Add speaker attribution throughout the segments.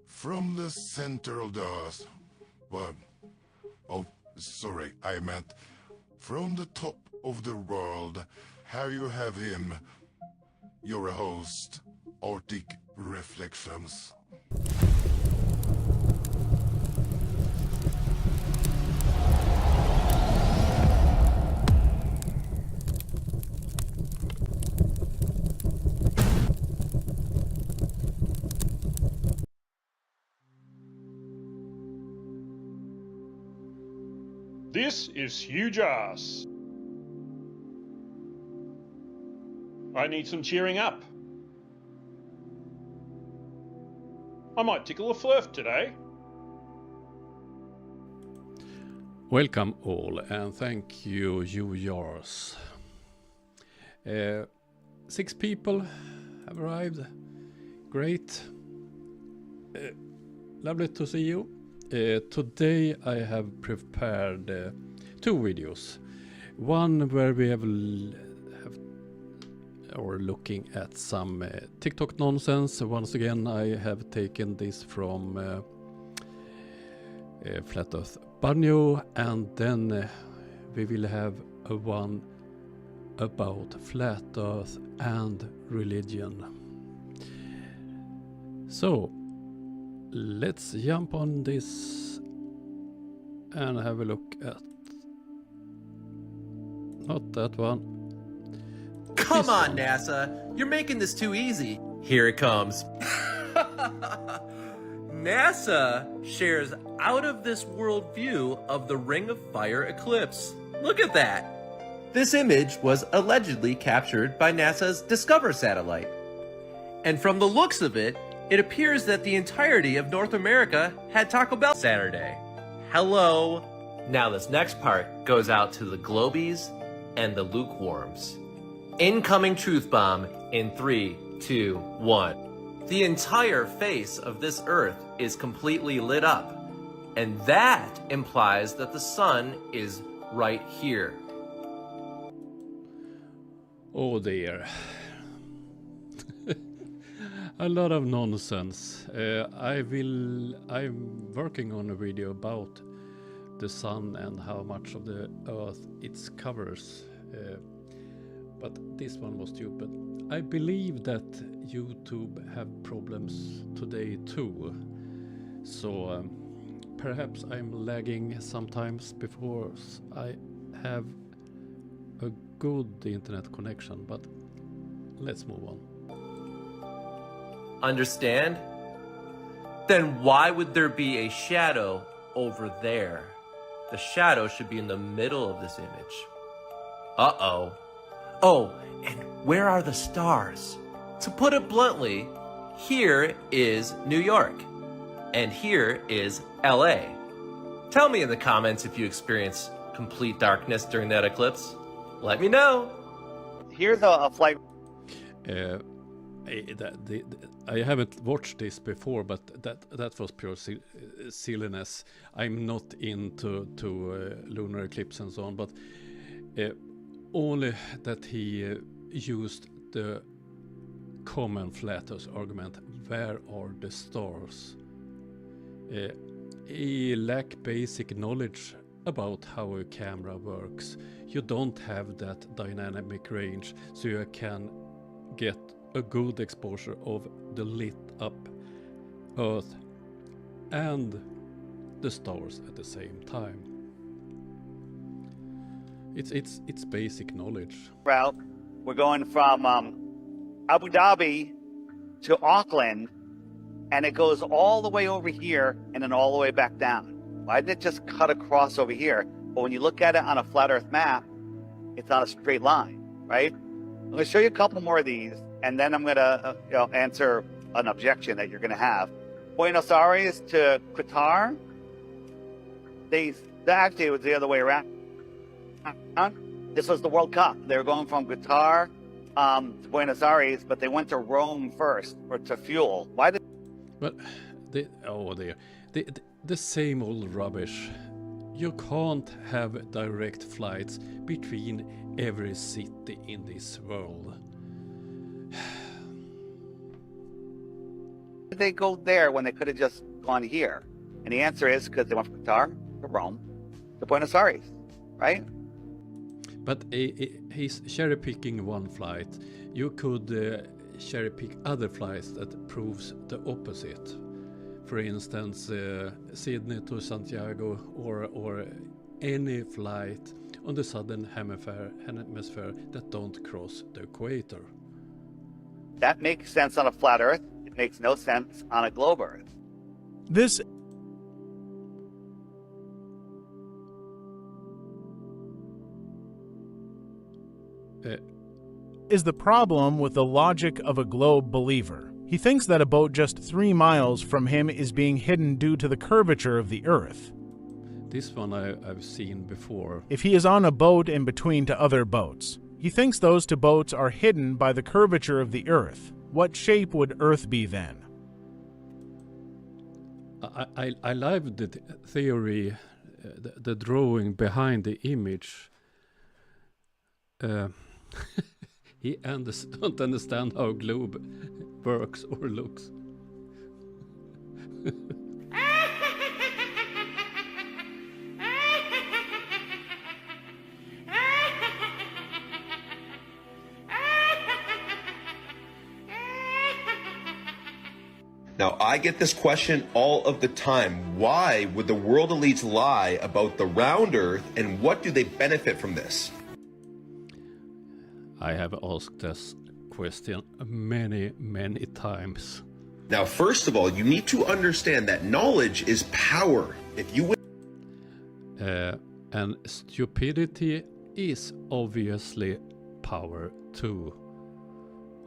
Speaker 1: From the center of the earth. Well, oh, sorry, I meant from the top of the world. Here you have him, your host, Arctic Reflections.
Speaker 2: This is Huge Ass. I need some cheering up. I might tickle a flirf today.
Speaker 3: Welcome all, and thank you, yours. 6 people have arrived. Great. Lovely to see you. Today I have prepared 2 videos. One where we have looking at some TikTok nonsense. Once again, I have taken this from Flat Earth Banjo, and then we will have a one about Flat Earth and religion. So let's jump on this and have a look at not that one.
Speaker 4: Come on, NASA. You're making this too easy. Here it comes. NASA shares out of this world view of the Ring of Fire eclipse. Look at that. This image was allegedly captured by NASA's Discover satellite. And from the looks of it, it appears that the entirety of North America had Taco Bell Saturday. Hello. Now this next part goes out to the Globies and the lukewarms. Incoming truth bomb in 3, 2, 1. The entire face of this Earth is completely lit up, and that implies that the sun is right here.
Speaker 3: Oh dear. A lot of nonsense. I'm working on a video about the sun and how much of the Earth it covers. But this one was stupid. I believe that YouTube have problems today too. So perhaps I'm lagging sometimes before I have a good internet connection, but let's move on.
Speaker 4: Understand? Then why would there be a shadow over there? The shadow should be in the middle of this image. Uh-oh. Oh, and where are the stars? To put it bluntly, here is New York, and here is LA. Tell me in the comments if you experience complete darkness during that eclipse. Let me know.
Speaker 5: Here's a flight.
Speaker 3: I haven't watched this before, but that was pure silliness. I'm not into lunar eclipse and so on, but only that he used the common flat earth argument. Where are the stars? He lack basic knowledge about how a camera works. You don't have that dynamic range, so you can get a good exposure of the lit up Earth and the stars at the same time. It's basic knowledge.
Speaker 5: Route. We're going from Abu Dhabi to Auckland, and it goes all the way over here and then all the way back down. Why didn't it just cut across over here? But when you look at it on a flat Earth map, it's on a straight line, right? I'm going to show you a couple more of these, and then I'm going to answer an objection that you're going to have. Buenos Aires to Qatar, actually it was the other way around. This was the World Cup. They were going from Qatar to Buenos Aires, but they went to Rome first or to fuel. Why did?
Speaker 3: But the same old rubbish. You can't have direct flights between every city in this world.
Speaker 5: Why did they go there when they could have just gone here? And the answer is because they went from Qatar to Rome to Buenos Aires, right?
Speaker 3: But he's cherry picking one flight. You could cherry pick other flights that proves the opposite. For instance, Sydney to Santiago, or any flight on the southern hemisphere that don't cross the equator.
Speaker 5: That makes sense on a flat Earth. It makes no sense on a globe Earth.
Speaker 6: This is the problem with the logic of a globe believer. He thinks that a boat just 3 miles from him is being hidden due to the curvature of the Earth.
Speaker 3: This one I've seen before.
Speaker 6: If he is on a boat in between to other boats, he thinks those two boats are hidden by the curvature of the Earth. What shape would Earth be then?
Speaker 3: I love the theory, the drawing behind the image. He don't understand how a globe works or looks.
Speaker 4: Now, I get this question all of the time. Why would the world elites lie about the round Earth, and what do they benefit from this?
Speaker 3: I have asked this question many, many times.
Speaker 4: Now, first of all, you need to understand that knowledge is power. If you
Speaker 3: and stupidity is obviously power too.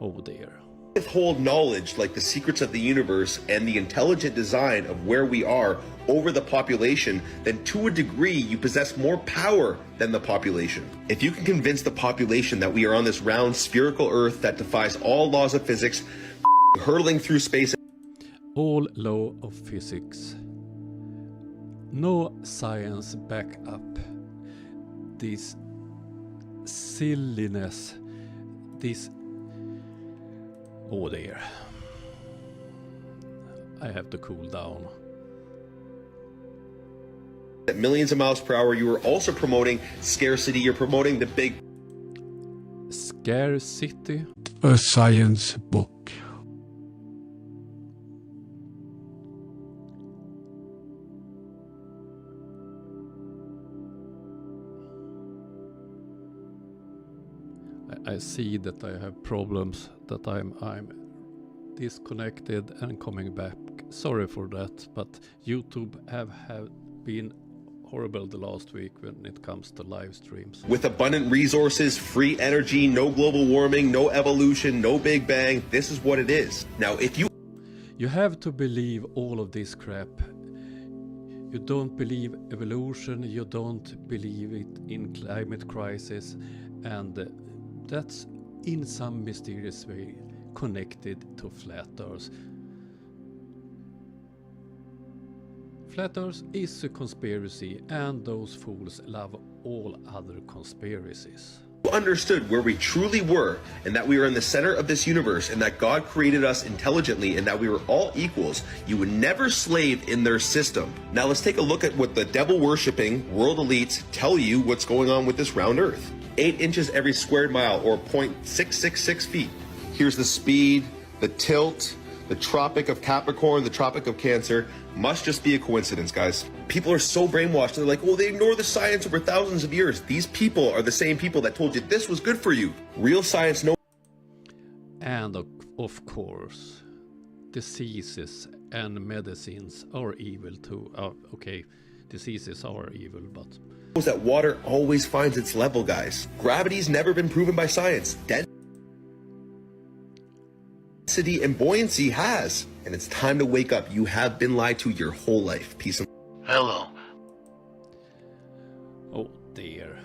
Speaker 3: Oh dear.
Speaker 4: withhold knowledge like the secrets of the universe and the intelligent design of where we are over the population, then to a degree you possess more power than the population. If you can convince the population that we are on this round spherical earth that defies all laws of physics, hurtling through space.
Speaker 3: All law of physics. No science back up this silliness, this... Oh dear. I have to cool down.
Speaker 4: At millions of miles per hour, you are also promoting scarcity. You're promoting the big...
Speaker 3: Scarcity?
Speaker 7: A science book.
Speaker 3: I see that I have problems, that I'm disconnected and coming back. Sorry for that, but YouTube have been horrible the last week when it comes to live streams.
Speaker 4: With abundant resources, free energy, no global warming, no evolution, no Big Bang, this is what it is. Now, if you...
Speaker 3: You have to believe all of this crap. You don't believe evolution, you don't believe it in climate crisis, and that's in some mysterious way connected to flat Earth. Flat Earth is a conspiracy, and those fools love all other conspiracies.
Speaker 4: Understood where we truly were, and that we are in the center of this universe, and that God created us intelligently, and that we were all equals, you would never slave in their system. Now let's take a look at what the devil-worshipping world elites tell you what's going on with this round Earth. 8 inches every squared mile, or 0.666 feet. Here's the speed, the tilt, the Tropic of Capricorn, the Tropic of Cancer. Must just be a coincidence, guys. People are so brainwashed. They're like, oh, they ignore the science over thousands of years. These people are the same people that told you this was good for you. Real science knows.
Speaker 3: And of course, diseases and medicines are evil too. Okay, diseases are evil, but
Speaker 4: That water always finds its level, guys. Gravity's never been proven by science. Density and buoyancy has. And it's time to wake up. You have been lied to your whole life. Peace and...
Speaker 8: Hello.
Speaker 3: oh dear.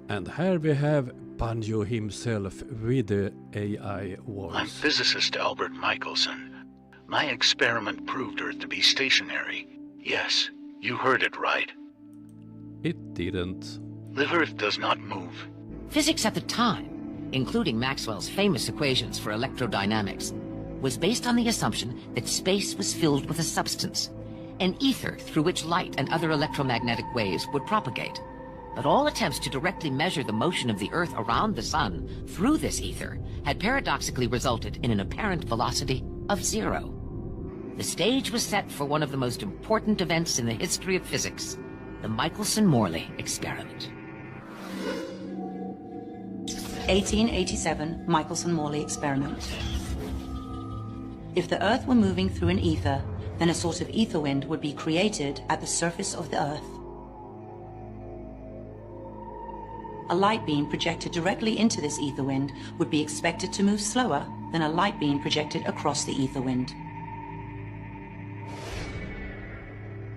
Speaker 3: And here we have Banjo himself with the AI voice.
Speaker 8: I'm physicist Albert Michelson. My experiment proved Earth to be stationary. Yes, you heard it right.
Speaker 3: It didn't.
Speaker 8: The Earth does not move.
Speaker 9: Physics at the time, including Maxwell's famous equations for electrodynamics, was based on the assumption that space was filled with a substance, an ether through which light and other electromagnetic waves would propagate. But all attempts to directly measure the motion of the Earth around the Sun through this ether had paradoxically resulted in an apparent velocity of 0. The stage was set for one of the most important events in the history of physics, the Michelson-Morley experiment.
Speaker 10: 1887 Michelson-Morley experiment. If the Earth were moving through an ether, then a sort of ether wind would be created at the surface of the Earth. A light beam projected directly into this ether wind would be expected to move slower than a light beam projected across the ether wind.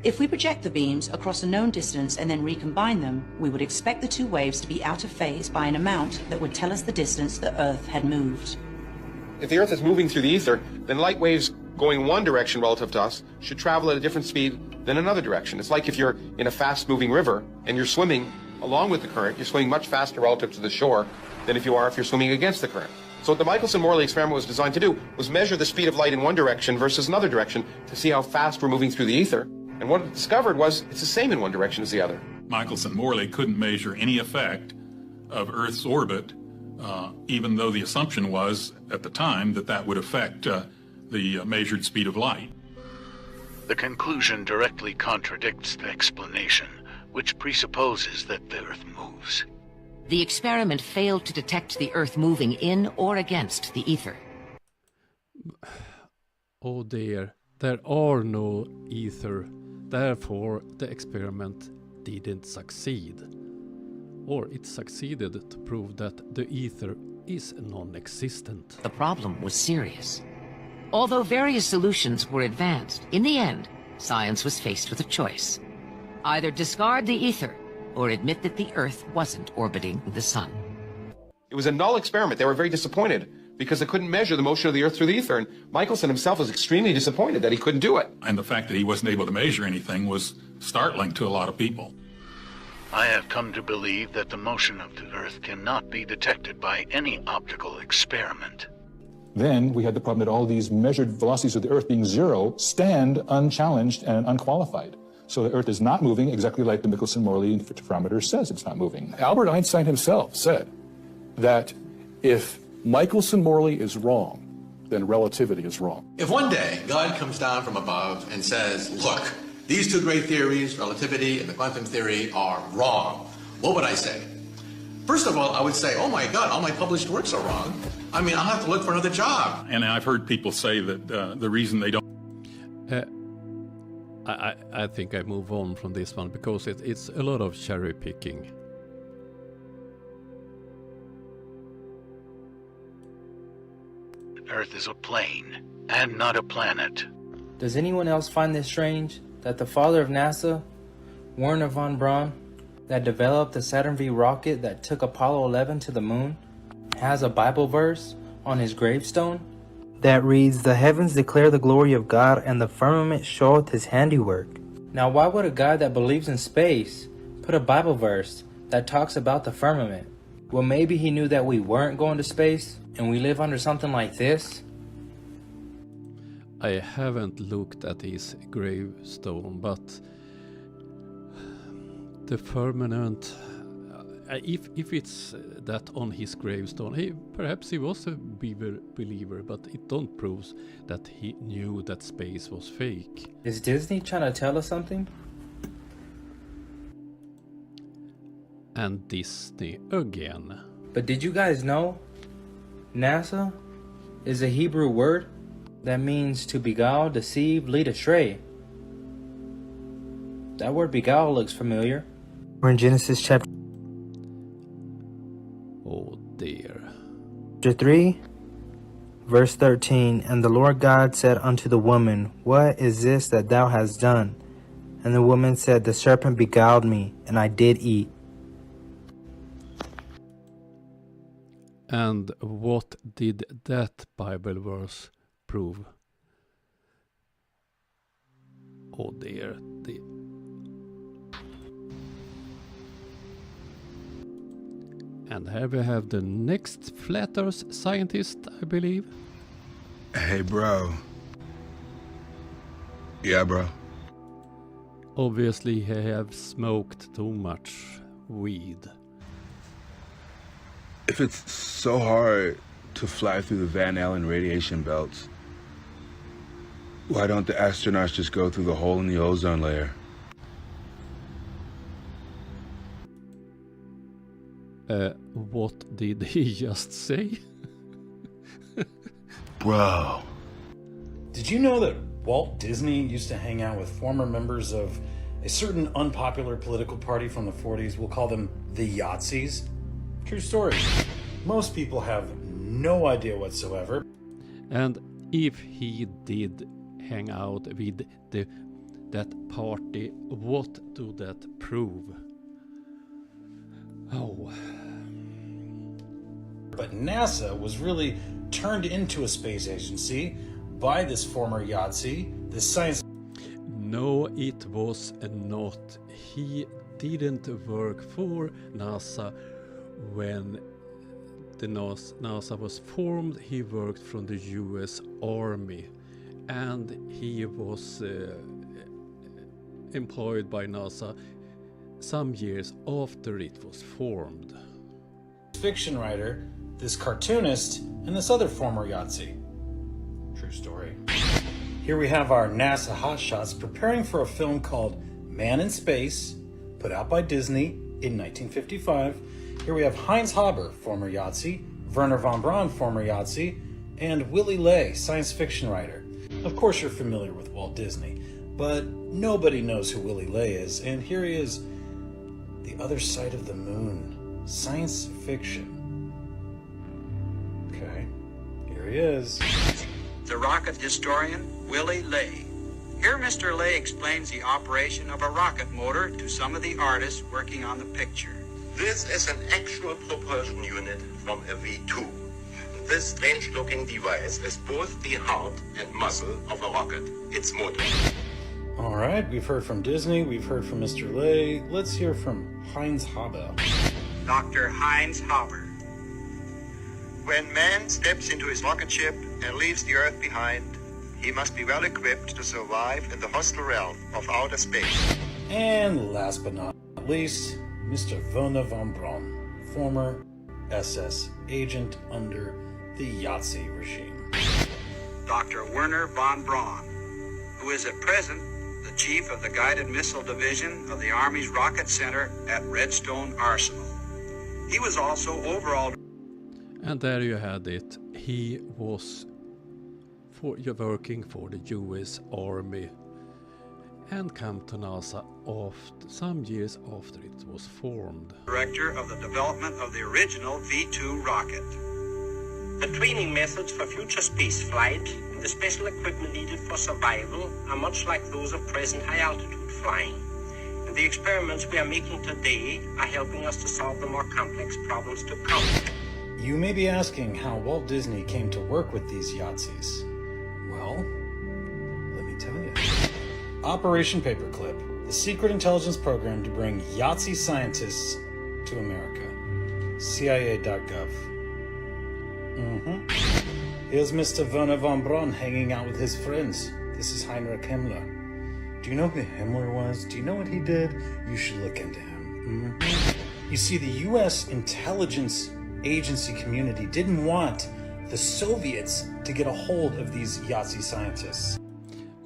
Speaker 10: If we project the beams across a known distance and then recombine them, we would expect the two waves to be out of phase by an amount that would tell us the distance the Earth had moved.
Speaker 11: If the Earth is moving through the ether, then light waves going one direction relative to us should travel at a different speed than another direction. It's like if you're in a fast-moving river and you're swimming along with the current, you're swimming much faster relative to the shore than if you're swimming against the current. So what the Michelson-Morley experiment was designed to do was measure the speed of light in one direction versus another direction to see how fast we're moving through the ether. And what it discovered was it's the same in one direction as the other.
Speaker 12: Michelson-Morley couldn't measure any effect of Earth's orbit, even though the assumption was at the time that that would affect the measured speed of light.
Speaker 8: The conclusion directly contradicts the explanation, which presupposes that the Earth moves.
Speaker 9: The experiment failed to detect the Earth moving in or against the ether.
Speaker 3: Oh dear, there are no ether, therefore the experiment didn't succeed. Or it succeeded to prove that the ether is non-existent.
Speaker 9: The problem was serious. Although various solutions were advanced, in the end, science was faced with a choice. Either discard the ether, or admit that the Earth wasn't orbiting the Sun.
Speaker 11: It was a null experiment. They were very disappointed because they couldn't measure the motion of the Earth through the ether. And Michelson himself was extremely disappointed that he couldn't do it.
Speaker 12: And the fact that he wasn't able to measure anything was startling to a lot of people.
Speaker 8: I have come to believe that the motion of the Earth cannot be detected by any optical experiment.
Speaker 13: Then we had the problem that all these measured velocities of the Earth being 0 stand unchallenged and unqualified. So the Earth is not moving exactly like the Michelson-Morley interferometer says it's not moving. Albert Einstein himself said that if Michelson-Morley is wrong, then relativity is wrong.
Speaker 14: If one day God comes down from above and says, look, these two great theories, relativity and the quantum theory, are wrong, what would I say? First of all, I would say, oh my God, all my published works are wrong. I mean, I'll have to look for another job.
Speaker 12: And I've heard people say that the reason they don't...
Speaker 3: I think I move on from this one because it's a lot of cherry picking.
Speaker 8: Earth is a plane and not a planet.
Speaker 15: Does anyone else find this strange? That the father of NASA, Wernher von Braun, that developed the Saturn V rocket that took Apollo 11 to the moon, has a Bible verse on his gravestone that reads, "The heavens declare the glory of God, and the firmament showeth his handiwork." Now, why would a guy that believes in space put a Bible verse that talks about the firmament? Well, maybe he knew that we weren't going to space, and we live under something like this.
Speaker 3: I haven't looked at his gravestone, but the firmament, if it's that on his gravestone, perhaps he was a believer, but it don't prove that he knew that space was fake.
Speaker 15: Is Disney trying to tell us something?
Speaker 3: And Disney again.
Speaker 15: But did you guys know NASA is a Hebrew word that means to beguile, deceive, lead astray? That word beguile looks familiar. We're in Genesis chapter...
Speaker 3: Oh dear.
Speaker 15: Chapter 3, verse 13. And the Lord God said unto the woman, What is this that thou hast done? And the woman said, The serpent beguiled me, and I did eat.
Speaker 3: And what did that Bible verse prove? Oh dear. And here we have the next flat earth scientist, I believe.
Speaker 7: Hey, bro. Yeah, bro.
Speaker 3: Obviously, he have smoked too much weed.
Speaker 7: If it's so hard to fly through the Van Allen radiation belts, why don't the astronauts just go through the hole in the ozone layer?
Speaker 3: What did he just say?
Speaker 7: Bro.
Speaker 16: Did you know that Walt Disney used to hang out with former members of a certain unpopular political party from the 40s? We'll call them the Yahtzees. True story. Most people have no idea whatsoever.
Speaker 3: And if he did hang out with that party, what do that prove? Oh.
Speaker 16: But NASA was really turned into a space agency by this former Yahtzee, this science...
Speaker 3: No, it was not. He didn't work for NASA when the NASA was formed. He worked from the US Army, and he was employed by NASA some years after it was formed.
Speaker 16: Fiction writer, this cartoonist, and this other former Yahtzee. True story. Here we have our NASA hotshots preparing for a film called Man in Space, put out by Disney in 1955. Here we have Heinz Haber, former Yahtzee, Wernher von Braun, former Yahtzee, and Willy Ley, science fiction writer. Of course you're familiar with Walt Disney, but nobody knows who Willy Ley is, and here he is, The Other Side of the Moon, science fiction. Okay, here he is.
Speaker 17: The rocket historian, Willy Ley. Here Mr. Ley explains the operation of a rocket motor to some of the artists working on the picture.
Speaker 18: This is an actual propulsion unit from a V2. This strange-looking device is both the heart and muscle of a rocket, its motor.
Speaker 16: All right, we've heard from Disney, we've heard from Mr. Ley. Let's hear from Heinz Haber.
Speaker 17: Dr. Heinz Haber.
Speaker 18: When man steps into his rocket ship and leaves the Earth behind, he must be well equipped to survive in the hostile realm of outer space.
Speaker 16: And last but not least, Mr. Wernher von Braun, former SS agent under the Yahtzee regime.
Speaker 17: Dr. Wernher von Braun, who is at present the chief of the Guided Missile Division of the Army's Rocket Center at Redstone Arsenal. He was also overall...
Speaker 3: And there you had it. He was working for the US Army and come to NASA after some years after it was formed.
Speaker 17: Director of the development of the original V2 rocket.
Speaker 19: The training methods for future space flight and the special equipment needed for survival are much like those of present high-altitude flying. And the experiments we are making today are helping us to solve the more complex problems to come.
Speaker 16: You may be asking how Walt Disney came to work with these Yahtzees. Well, let me tell you. Operation Paperclip, the secret intelligence program to bring Yahtzee scientists to America. CIA.gov. Here's Mr. Wernher von Braun hanging out with his friends. This is Heinrich Himmler. Do you know who Himmler was? Do you know what he did? You should look into him. You see, the US intelligence agency community didn't want the Soviets to get a hold of these Yahtzee scientists.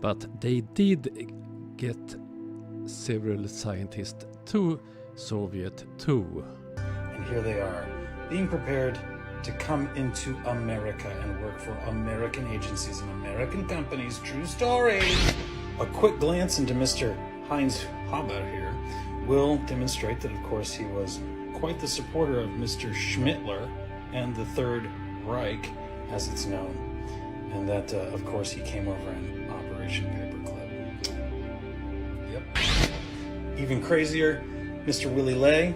Speaker 3: But they did get several scientists to Soviet too.
Speaker 16: And here they are, being prepared to come into America and work for American agencies and American companies. True story. A quick glance into Mr. Heinz Haber here will demonstrate that, of course, he was quite the supporter of Mr. Schmittler and the Third Reich, as it's known, and that, of course, he came over in Operation Paperclip. Yep. Even crazier, Mr. Willy Ley,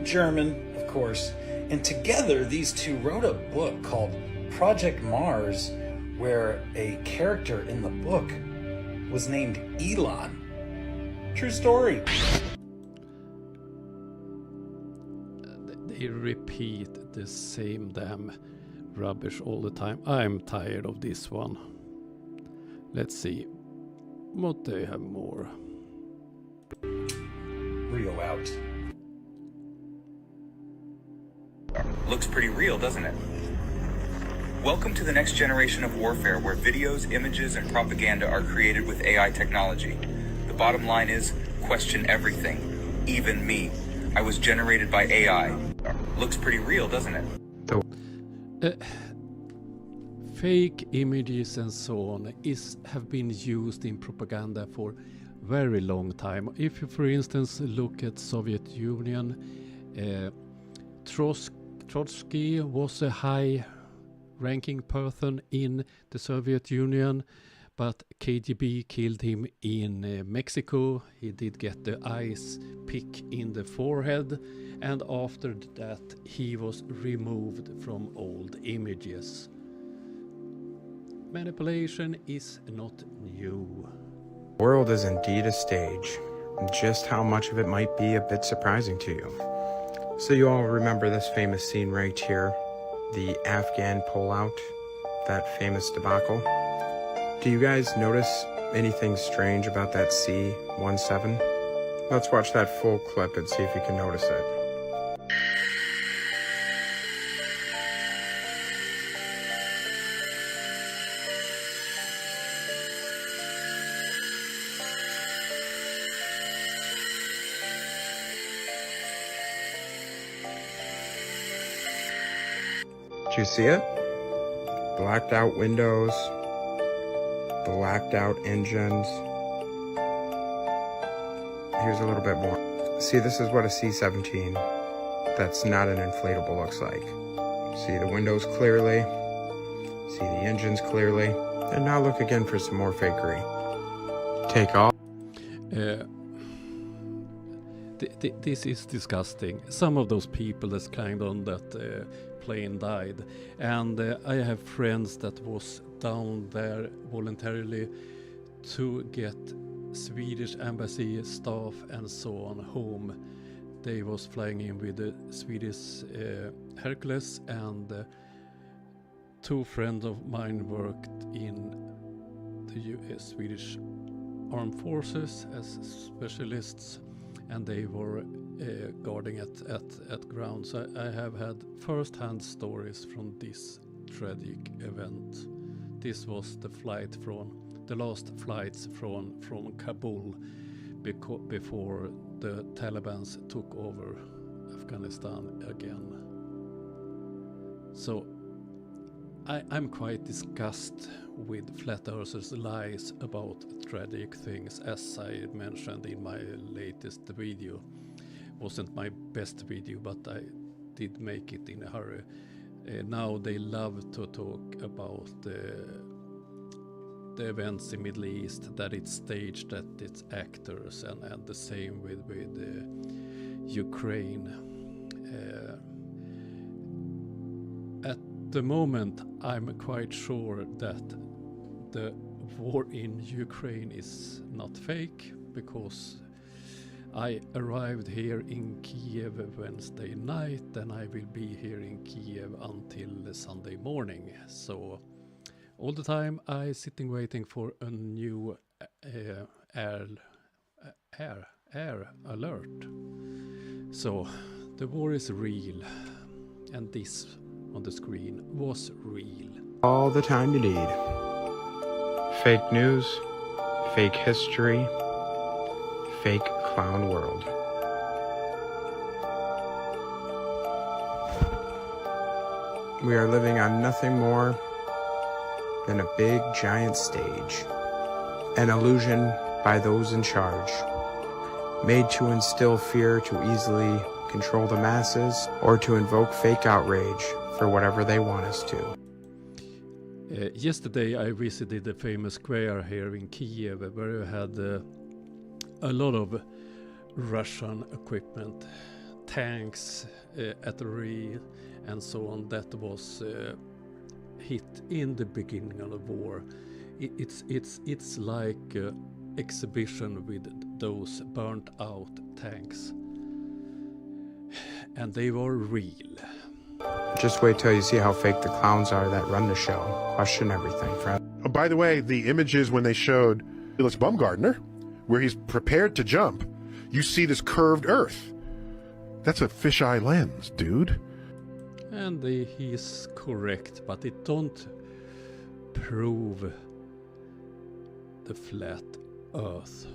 Speaker 16: German, of course, and together these two wrote a book called Project Mars, where a character in the book was named Elon. True story.
Speaker 3: They repeat the same damn rubbish all the time. I'm tired of this one. Let's see what they have more.
Speaker 16: Rio out.
Speaker 20: Looks pretty real, doesn't it? Welcome to the next generation of warfare, where videos, images, and propaganda are created with AI technology. The bottom line is, question everything, even me. I was generated by AI. Looks pretty real, doesn't it?
Speaker 3: Fake images and so on have been used in propaganda for very long time. If you, for instance, look at Soviet Union, Trotsky was a high-ranking person in the Soviet Union, but KGB killed him in Mexico. He did get the ice pick in the forehead, and after that he was removed from old images. Manipulation is not new.
Speaker 21: The world is indeed a stage. Just how much of it might be a bit surprising to you. So you all remember this famous scene right here, the Afghan pullout, that famous debacle? Do you guys notice anything strange about that C-17? Let's watch that full clip and see if you can notice it. Do you see it? Blacked out windows, blacked out engines. Here's a little bit more. See, this is what a C-17 that's not an inflatable looks like. See the windows clearly, see the engines clearly, and now look again for some more fakery. Take off.
Speaker 3: This is disgusting. Some of those people that's climbed on that plane died, and I have friends that was down there voluntarily to get Swedish embassy staff and so on home. They was flying in with the Swedish Hercules, and two friends of mine worked in the US Swedish Armed Forces as specialists, and they were guarding at ground. So I have had first-hand stories from this tragic event. This was the last flights from Kabul before the Taliban took over Afghanistan again. So I'm quite disgusted with flat earthers' lies about tragic things, as I mentioned in my latest video. Wasn't my best video, but I did make it in a hurry. Now they love to talk about the events in Middle East, that it's staged, that it's actors, and the same with Ukraine. At the moment, I'm quite sure that the war in Ukraine is not fake, because I arrived here in Kiev Wednesday night, and I will be here in Kiev until Sunday morning. So all the time I sitting waiting for a new air alert. So The war is real, and this on the screen was real.
Speaker 21: All the time you need. Fake news, fake history, fake clown world. We are living on nothing more than a big giant stage. An illusion by those in charge, made to instill fear to easily control the masses or to invoke fake outrage for whatever they want us to.
Speaker 3: Yesterday I visited the famous square here in Kiev, where you had a lot of Russian equipment, tanks, artillery and so on, that was hit in the beginning of the war. It's like an exhibition with those burnt out tanks, and they were real.
Speaker 21: Just wait till you see how fake the clowns are that run the show. Question everything, friend.
Speaker 1: Oh, by the way, the images when they showed Felix Baumgartner, where he's prepared to jump, you see this curved earth. That's a fisheye lens, dude.
Speaker 3: And he's correct, but it don't prove the flat earth.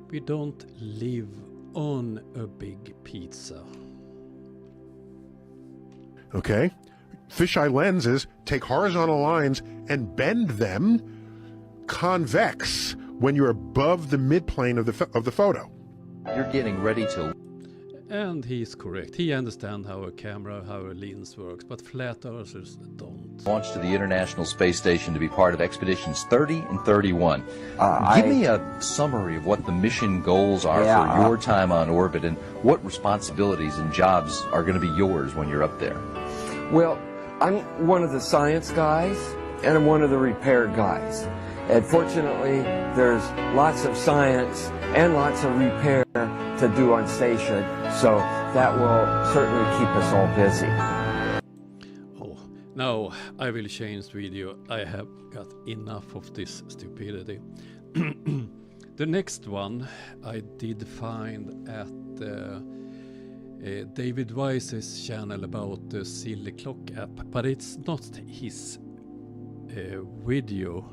Speaker 3: We don't live on a big pizza.
Speaker 1: Okay? Fisheye lenses take horizontal lines and bend them convex when you're above the midplane of the photo.
Speaker 22: You're getting ready to...
Speaker 3: And he's correct. He understands how a camera, how a lens works, but flat earthers don't.
Speaker 22: Launch to the International Space Station to be part of Expeditions 30 and 31. Give me a summary of what the mission goals are for your time on orbit and what responsibilities and jobs are going to be yours when you're up there.
Speaker 23: Well, I'm one of the science guys and I'm one of the repair guys. And fortunately, there's lots of science and lots of repair to do on station, so that will certainly keep us all busy.
Speaker 3: Oh, now I will change the video. I have got enough of this stupidity. The next one I did find at David Weiss's channel about the Silly Clock app, but it's not his video.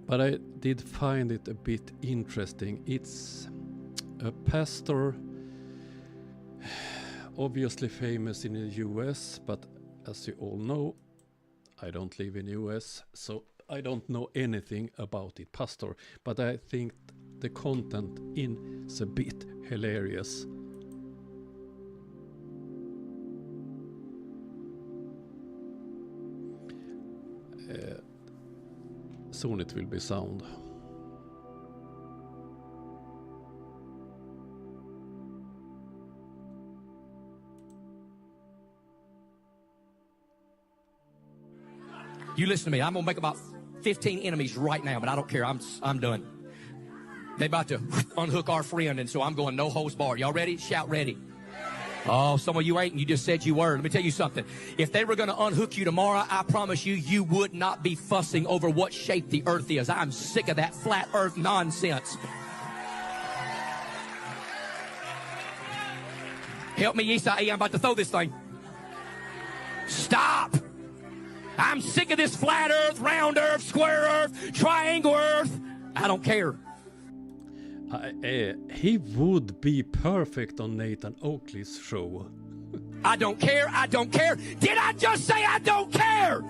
Speaker 3: But I did find it a bit interesting. It's a pastor, obviously famous in the US, but as you all know, I don't live in the US, so I don't know anything about it, pastor. But I think the content is a bit hilarious. Soon it will be sound.
Speaker 24: You listen to me. I'm gonna make about 15 enemies right now, but I don't care. I'm done. They about to unhook our friend, and so I'm going no holds barred. Y'all ready? Shout ready. Oh, some of you ain't, and you just said you were. Let me tell you something. If they were going to unhook you tomorrow, I promise you, you would not be fussing over what shape the earth is. I'm sick of that flat earth nonsense. Help me, Isai. I'm about to throw this thing. Stop. I'm sick of this flat earth, round earth, square earth, triangle earth. I don't care.
Speaker 3: He would be perfect on Nathan Oakley's show.
Speaker 24: I don't care. I don't care. Did I just say I don't care?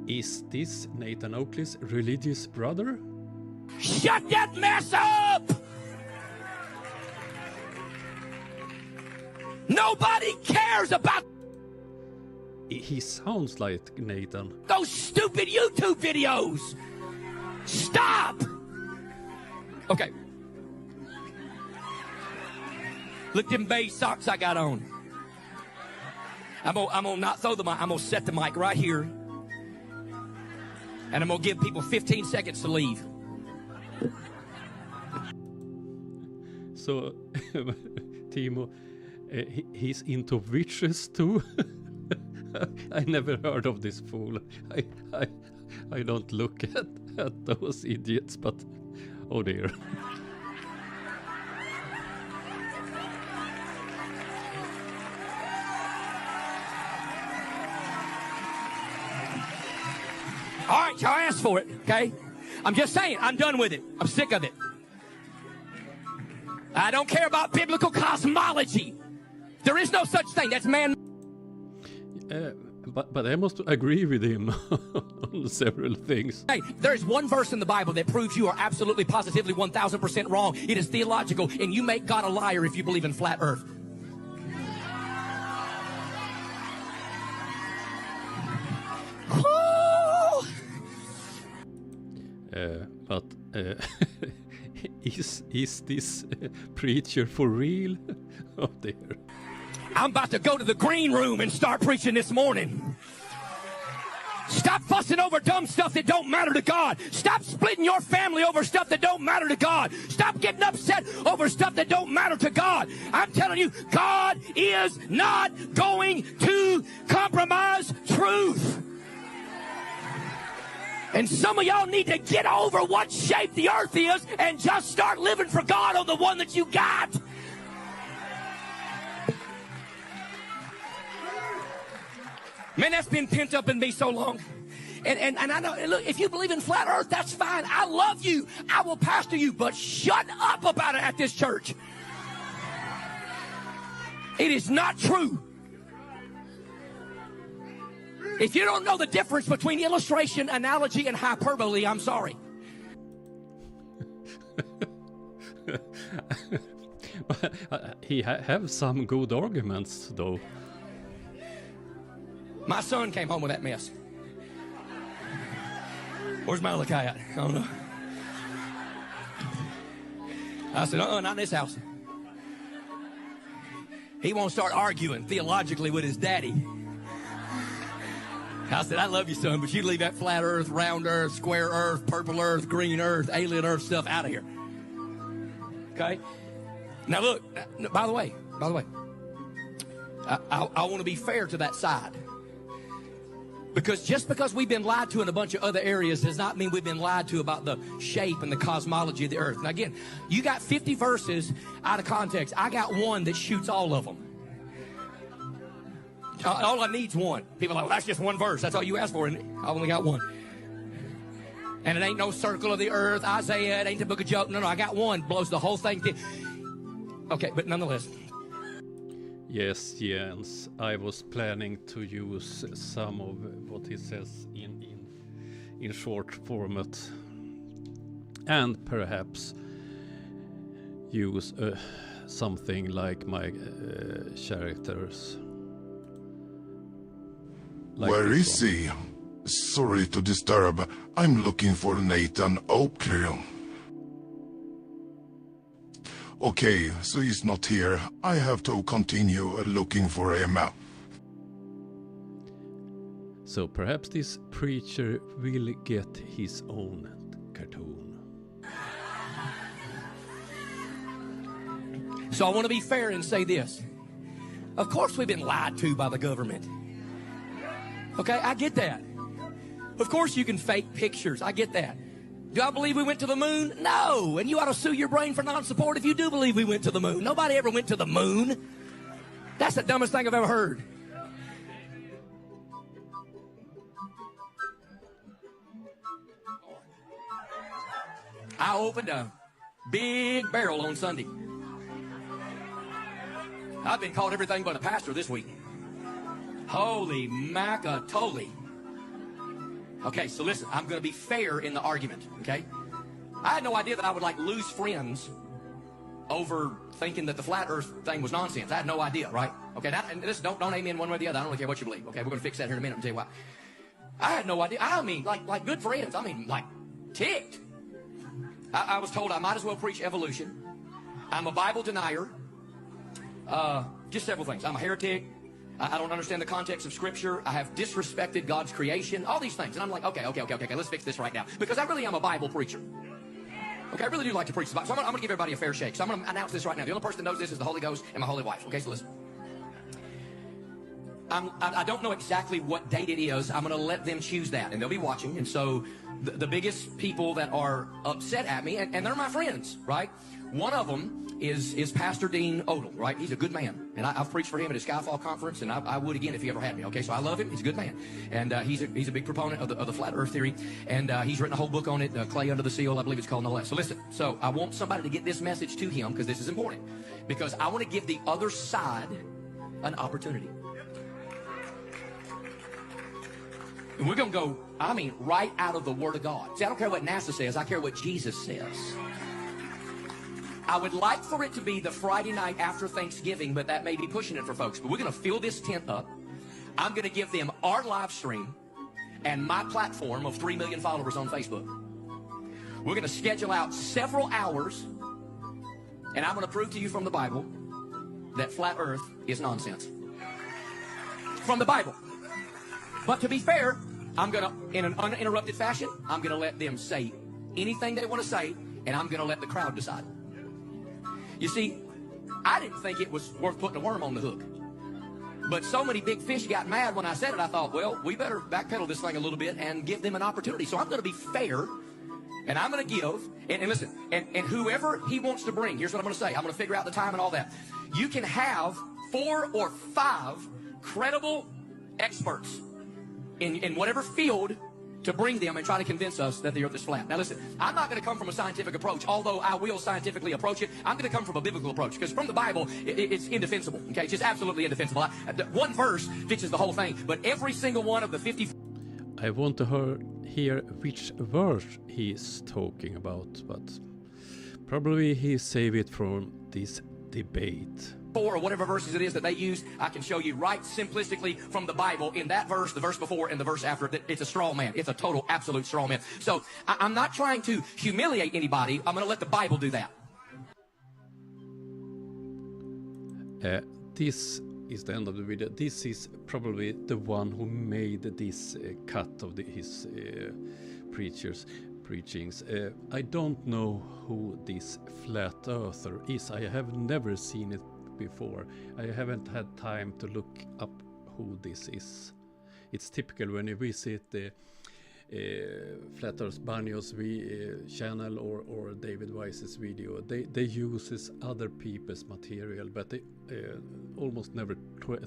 Speaker 3: Is this Nathan Oakley's religious brother?
Speaker 24: Shut that mess up! Nobody cares about
Speaker 3: He sounds like Nathan.
Speaker 24: those stupid YouTube videos. Stop! Okay. Look them beige socks I got on. I'm gonna not throw the mic. I'm gonna set the mic right here. And I'm gonna give people 15 seconds to leave.
Speaker 3: So, Timo, he's into witches too? I never heard of this fool. I don't look at those idiots, but oh dear.
Speaker 24: right, y'all asked for it, okay? I'm just saying, I'm done with it. I'm sick of it. I don't care about biblical cosmology. There is no such thing. That's man.
Speaker 3: But I must agree with him on several things.
Speaker 24: Hey, there is one verse in the Bible that proves you are absolutely, positively, 1,000% wrong. It is theological, and you make God a liar if you believe in flat earth.
Speaker 3: But is this preacher for real? Oh dear.
Speaker 24: I'm about to go to the green room and start preaching this morning. Stop fussing over dumb stuff that don't matter to God. Stop splitting your family over stuff that don't matter to God. Stop getting upset over stuff that don't matter to God. I'm telling you, God is not going to compromise truth. And some of y'all need to get over what shape the earth is and just start living for God on the one that you got. Man, that's been pent up in me so long. And I know, look, if you believe in flat earth, that's fine. I love you. I will pastor you, but shut up about it at this church. It is not true. If you don't know the difference between illustration, analogy, and hyperbole, I'm sorry.
Speaker 3: He have some good arguments, though.
Speaker 24: My son came home with that mess. Where's Malachi at? I don't know. I said, not in this house. He won't start arguing theologically with his daddy. I said, I love you, son, but you leave that flat earth, round earth, square earth, purple earth, green earth, alien earth stuff out of here. Okay? Now look, by the way, I want to be fair to that side. Because just because we've been lied to in a bunch of other areas does not mean we've been lied to about the shape and the cosmology of the earth. Now again, you got 50 verses out of context. I got one that shoots all of them. All I need's one. People are like, well, that's just one verse. That's all you asked for, isn't it? I only got one. And it ain't no circle of the earth, Isaiah, it ain't the book of Job. No, I got one. Blows the whole thing. Okay, but nonetheless.
Speaker 3: Yes, Jens, I was planning to use some of what he says in short format, and perhaps use something like my characters. Like
Speaker 2: Where is he? Sorry to disturb. I'm looking for Nathan Oakhill. Okay, so he's not here. I have to continue looking for him.
Speaker 3: So perhaps this preacher will get his own cartoon.
Speaker 24: So I want to be fair and say this. Of course we've been lied to by the government. Okay, I get that. Of course you can fake pictures. I get that. Do I believe we went to the moon? No. And you ought to sue your brain for non-support if you do believe we went to the moon. Nobody ever went to the moon. That's the dumbest thing I've ever heard. I opened a big barrel on Sunday. I've been called everything but a pastor this week. Holy macatoli. Okay, so listen, I'm going to be fair in the argument, okay? I had no idea that I would, lose friends over thinking that the flat earth thing was nonsense. I had no idea, right? Okay, don't amen one way or the other. I don't really care what you believe, okay? We're going to fix that here in a minute and tell you why. I had no idea. I mean, like good friends. I mean, ticked. I was told I might as well preach evolution. I'm a Bible denier. Just several things. I'm a heretic. I don't understand the context of Scripture. I have disrespected God's creation. All these things. And I'm like, okay, let's fix this right now. Because I really am a Bible preacher. Okay, I really do like to preach the Bible. So I'm going to give everybody a fair shake. So I'm going to announce this right now. The only person that knows this is the Holy Ghost and my holy wife. Okay, so listen. I don't know exactly what date it is. I'm going to let them choose that. And they'll be watching. And so the biggest people that are upset at me, and they're my friends, right? One of them is Pastor Dean Odell, right? He's a good man. And I've preached for him at a Skyfall conference, and I would again if he ever had me, okay? So I love him. He's a good man. And he's a big proponent of the flat earth theory. And he's written a whole book on it, Clay Under the Seal, I believe it's called, no less. So listen, so I want somebody to get this message to him because this is important. Because I want to give the other side an opportunity. And we're going to go, I mean, right out of the Word of God. See, I don't care what NASA says. I care what Jesus says. I would like for it to be the Friday night after Thanksgiving, but that may be pushing it for folks. But we're going to fill this tent up. I'm going to give them our live stream and my platform of 3 million followers on Facebook. We're going to schedule out several hours, and I'm going to prove to you from the Bible that flat earth is nonsense. From the Bible. But to be fair, I'm going to, in an uninterrupted fashion, I'm going to let them say anything they want to say, and I'm going to let the crowd decide. You see, I didn't think it was worth putting a worm on the hook. But so many big fish got mad when I said it, I thought, well, we better backpedal this thing a little bit and give them an opportunity. So I'm going to be fair, and I'm going to give, and listen, and whoever he wants to bring, here's what I'm going to say. I'm going to figure out the time and all that. You can have 4 or 5 credible experts in whatever field to bring them and try to convince us that the earth is flat. Now listen, I'm not going to come from a scientific approach, although I will scientifically approach it. I'm going to come from a biblical approach, because from the Bible, it's indefensible, okay? It's just absolutely indefensible. One verse fixes the whole thing, but every single one of the 50...
Speaker 3: I want to hear which verse he's talking about, but probably he saved it from this debate.
Speaker 24: 4 or whatever verses it is that they use, I can show you right simplistically from the Bible in that verse, the verse before, and the verse after, that it's a straw man. It's a total, absolute straw man. So I'm not trying to humiliate anybody. I'm going to let the Bible do that.
Speaker 3: This is the end of the video. This is probably the one who made this cut of his preachings. I don't know who this flat earther is. I have never seen it before. I haven't had time to look up who this is. It's typical when you visit the Flat Earth Banyo's channel or David Weiss's video. They use other people's material, but they almost never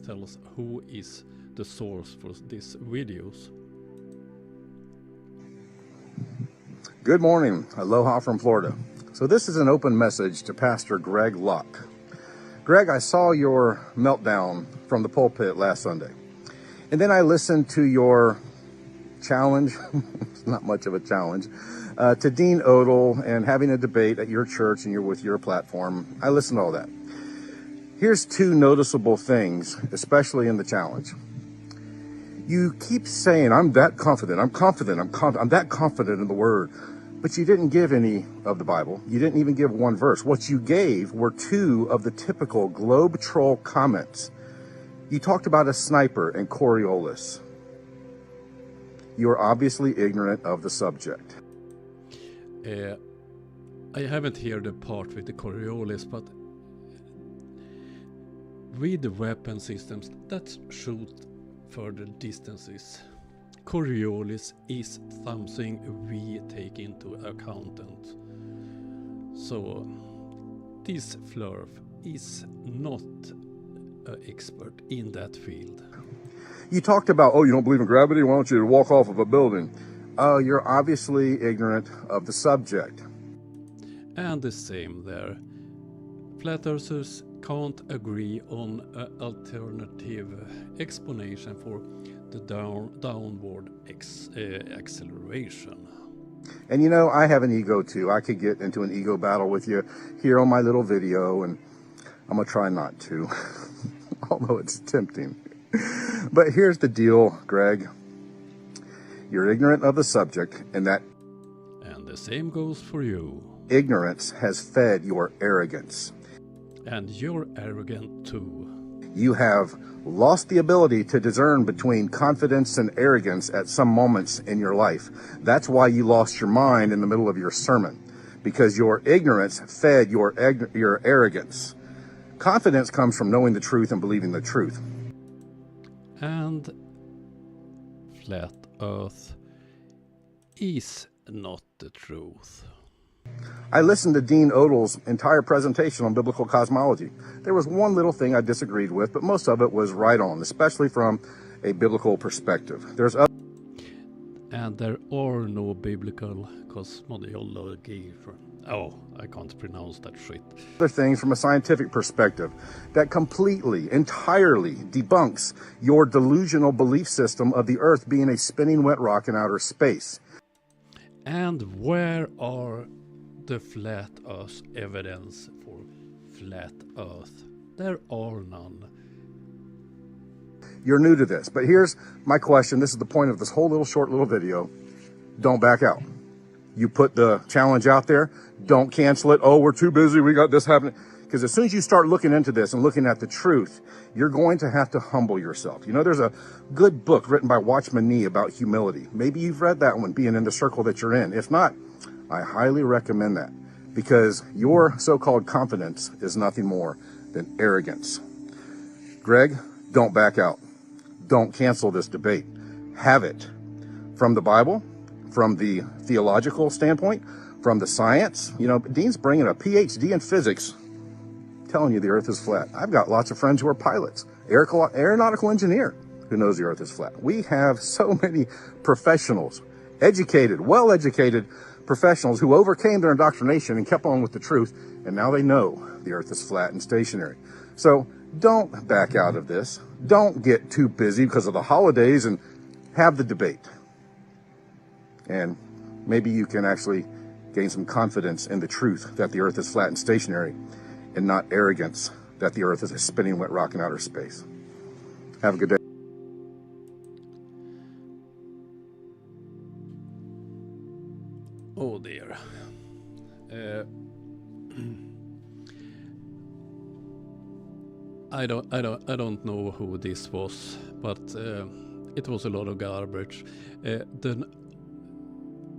Speaker 3: tell us who is the source for these videos.
Speaker 4: Good morning. Aloha from Florida. So this is an open message to Pastor Greg Locke. Greg, I saw your meltdown from the pulpit last Sunday. And then I listened to your challenge, it's not much of a challenge, to Dean Odell and having a debate at your church and you're with your platform. I listened to all that. Here's 2 noticeable things, especially in the challenge. You keep saying, I'm that confident, I'm that confident in the word. But you didn't give any of the Bible. You didn't even give 1 verse. What you gave were 2 of the typical globe troll comments. You talked about a sniper and Coriolis. You are obviously ignorant of the subject.
Speaker 3: I haven't heard the part with the Coriolis, but with the weapon systems that shoot further distances, Coriolis is something we take into account. So this Flurf is not an expert in that field.
Speaker 4: You talked about, you don't believe in gravity? Why don't you walk off of a building? Oh, you're obviously ignorant of the subject.
Speaker 3: And the same there. Flat earthers can't agree on an alternative explanation for the downward acceleration.
Speaker 4: And you know, I have an ego too. I could get into an ego battle with you here on my little video, and I'm gonna try not to, although it's tempting. But here's the deal, Greg. You're ignorant of the subject, and that...
Speaker 3: And the same goes for you.
Speaker 4: Ignorance has fed your arrogance.
Speaker 3: And you're arrogant too.
Speaker 4: You have lost the ability to discern between confidence and arrogance at some moments in your life. That's why you lost your mind in the middle of your sermon, because your ignorance fed your arrogance. Confidence comes from knowing the truth and believing the truth.
Speaker 3: And flat earth is not the truth.
Speaker 4: I listened to Dean Odel's entire presentation on biblical cosmology. There was one little thing I disagreed with, but most of it was right on, especially from a biblical perspective. There's other
Speaker 3: And there are no biblical cosmology. I can't pronounce that shit.
Speaker 4: other things from a scientific perspective that completely, entirely debunks your delusional belief system of the Earth being a spinning wet rock in outer space.
Speaker 3: And where are the flat Earth evidence for flat Earth? There are none.
Speaker 4: You're new to this, but here's my question. This is the point of this whole short little video. Don't back out. You put the challenge out there. Don't cancel it. Oh, we're too busy. We got this happening. Because as soon as you start looking into this and looking at the truth, you're going to have to humble yourself. You know, there's a good book written by Watchman Nee about humility. Maybe you've read that one, being in the circle that you're in. If not, I highly recommend that, because your so-called confidence is nothing more than arrogance. Greg, don't back out. Don't cancel this debate. Have it from the Bible, from the theological standpoint, from the science. You know, Dean's bringing a PhD in physics, telling you the Earth is flat. I've got lots of friends who are pilots, aeronautical engineer who knows the Earth is flat. We have so many professionals, educated, well-educated professionals who overcame their indoctrination and kept on with the truth, and now they know the Earth is flat and stationary. So don't back out of this. Don't get too busy because of the holidays, and have the debate. And maybe you can actually gain some confidence in the truth that the Earth is flat and stationary, and not arrogance that the Earth is a spinning wet rock in outer space. Have a good day.
Speaker 3: Oh dear. I don't know who this was, but it was a lot of garbage. Then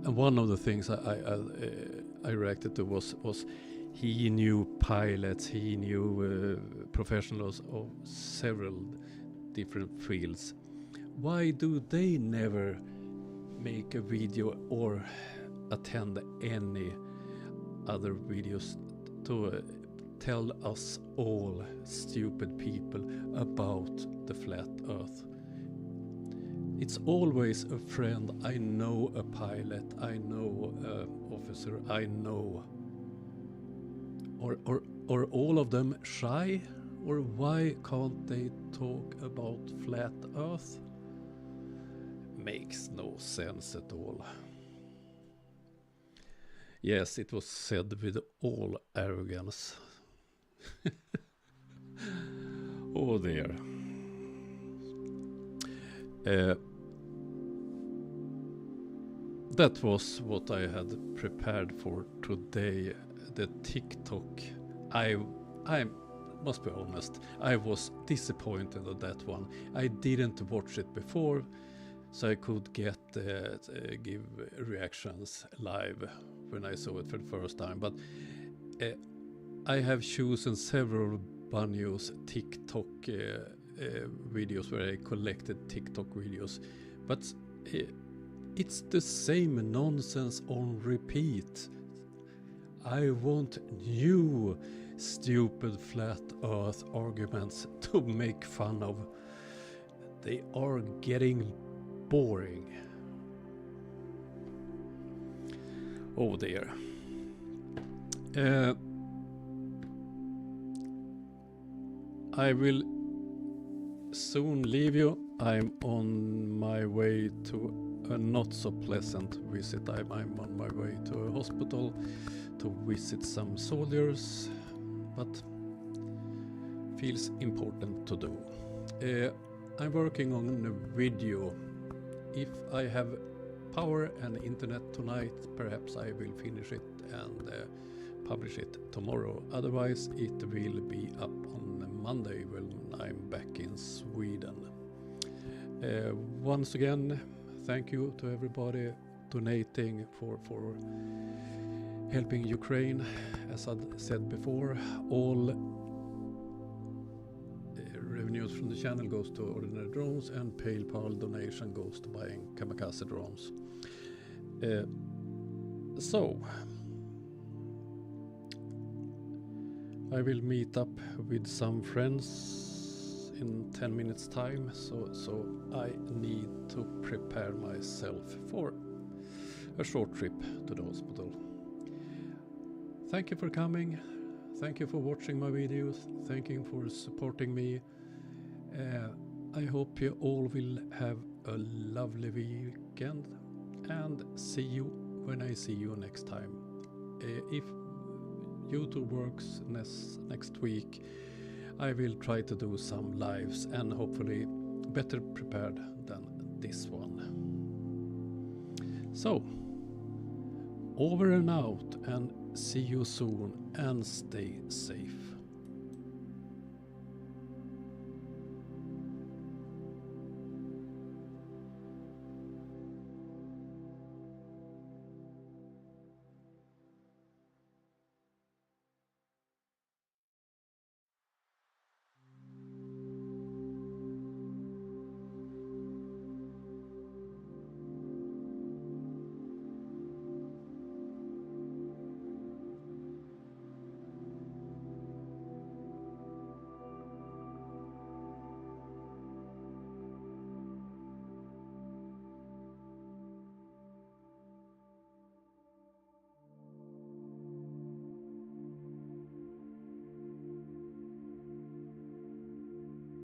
Speaker 3: one of the things I reacted to was he knew pilots, he knew professionals of several different fields. Why do they never make a video or attend any other videos to tell us all stupid people about the flat Earth? It's always a friend. I know a pilot, I know an officer, I know. Or all of them shy? Or why can't they talk about flat Earth? Makes no sense at all. Yes, it was said with all arrogance. Oh dear. That was what I had prepared for today. The TikTok. I must be honest, I was disappointed at that one. I didn't watch it before, so I could give reactions live when I saw it for the first time. But I have chosen several Banyo's TikTok videos where I collected TikTok videos, but it's the same nonsense on repeat. I want new stupid flat Earth arguments to make fun of. They are getting boring. Oh dear. I will soon leave you. I'm on my way to a not so pleasant visit. I'm on my way to a hospital to visit some soldiers, but feels important to do. I'm working on a video. If I have power and internet tonight, perhaps I will finish it and publish it tomorrow. Otherwise, it will be up on Monday when I'm back in Sweden. Once again, thank you to everybody donating for helping Ukraine. As I said before, all revenues from the channel goes to Ordinary Drones, and PayPal donation goes to buying kamikaze drones. So I will meet up with some friends in 10 minutes time, so I need to prepare myself for a short trip to the hospital. Thank you for coming. Thank you for watching my videos. Thank you for supporting me. I hope you all will have a lovely weekend, and see you when I see you next time. If YouTube works next week, I will try to do some lives and hopefully better prepared than this one. So, over and out, and see you soon, and stay safe.